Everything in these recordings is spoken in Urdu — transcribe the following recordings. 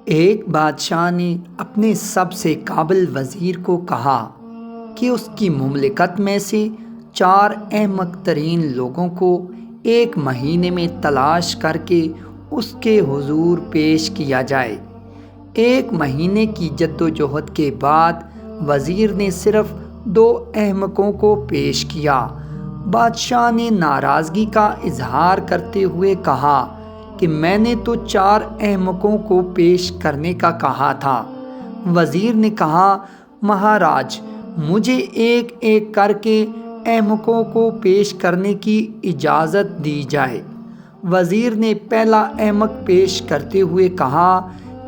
ایک بادشاہ نے اپنے سب سے قابل وزیر کو کہا کہ اس کی مملکت میں سے 4 احمق ترین لوگوں کو ایک مہینے میں تلاش کر کے اس کے حضور پیش کیا جائے۔ 1 مہینے کی جدوجہد کے بعد وزیر نے صرف 2 احمقوں کو پیش کیا۔ بادشاہ نے ناراضگی کا اظہار کرتے ہوئے کہا کہ میں نے تو 4 احمقوں کو پیش کرنے کا کہا تھا۔ وزیر نے کہا، مہاراج، مجھے ایک ایک کر کے احمقوں کو پیش کرنے کی اجازت دی جائے۔ وزیر نے پہلا احمق پیش کرتے ہوئے کہا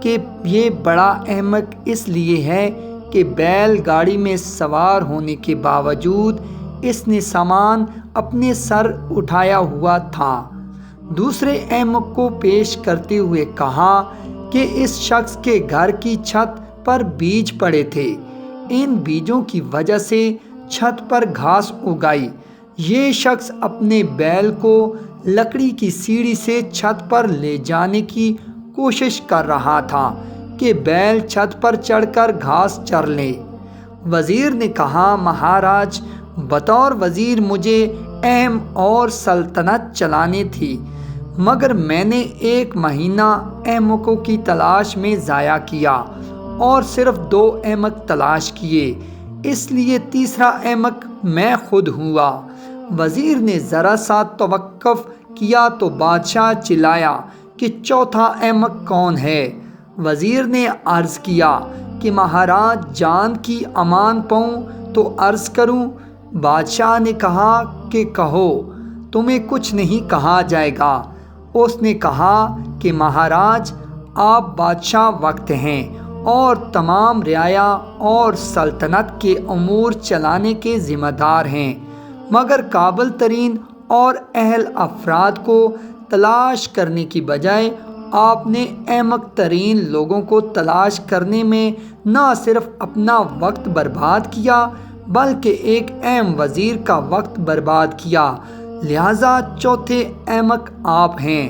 کہ یہ بڑا احمق اس لیے ہے کہ بیل گاڑی میں سوار ہونے کے باوجود اس نے سامان اپنے سر اٹھایا ہوا تھا۔ دوسرے احمق کو پیش کرتے ہوئے کہا کہ اس شخص کے گھر کی چھت پر بیج پڑے تھے، ان بیجوں کی وجہ سے چھت پر گھاس اگائی۔ یہ شخص اپنے بیل کو لکڑی کی سیڑھی سے چھت پر لے جانے کی کوشش کر رہا تھا کہ بیل چھت پر چڑھ کر گھاس چر لے۔ وزیر نے کہا، مہاراج، بطور وزیر مجھے اہم اور سلطنت چلانی تھی، مگر میں نے 1 مہینہ احمقوں کی تلاش میں ضائع کیا اور صرف 2 احمق تلاش کیے، اس لیے تیسرا احمق میں خود ہوا۔ وزیر نے ذرا سا توقف کیا تو بادشاہ چلایا کہ چوتھا احمق کون ہے؟ وزیر نے عرض کیا کہ مہاراج، جان کی امان پاؤں تو عرض کروں؟ بادشاہ نے کہا کہ کہو، تمہیں کچھ نہیں کہا جائے گا۔ اس نے کہا کہ مہاراج، آپ بادشاہ وقت ہیں اور تمام رعایا اور سلطنت کے امور چلانے کے ذمہ دار ہیں، مگر قابل ترین اور اہل افراد کو تلاش کرنے کی بجائے آپ نے احمق ترین لوگوں کو تلاش کرنے میں نہ صرف اپنا وقت برباد کیا بلکہ ایک اہم وزیر کا وقت برباد کیا، لہٰذا چوتھے احمق آپ ہیں۔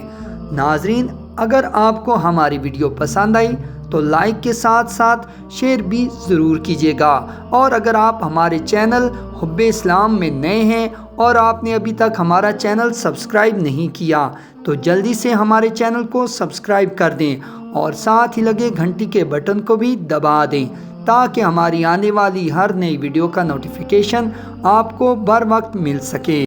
ناظرین، اگر آپ کو ہماری ویڈیو پسند آئی تو لائک کے ساتھ ساتھ شیئر بھی ضرور کیجیے گا، اور اگر آپ ہمارے چینل حب اسلام میں نئے ہیں اور آپ نے ابھی تک ہمارا چینل سبسکرائب نہیں کیا تو جلدی سے ہمارے چینل کو سبسکرائب کر دیں اور ساتھ ہی لگے گھنٹی کے بٹن کو بھی دبا دیں تاکہ ہماری آنے والی ہر نئی ویڈیو کا نوٹیفیکیشن آپ کو بر وقت مل سکے۔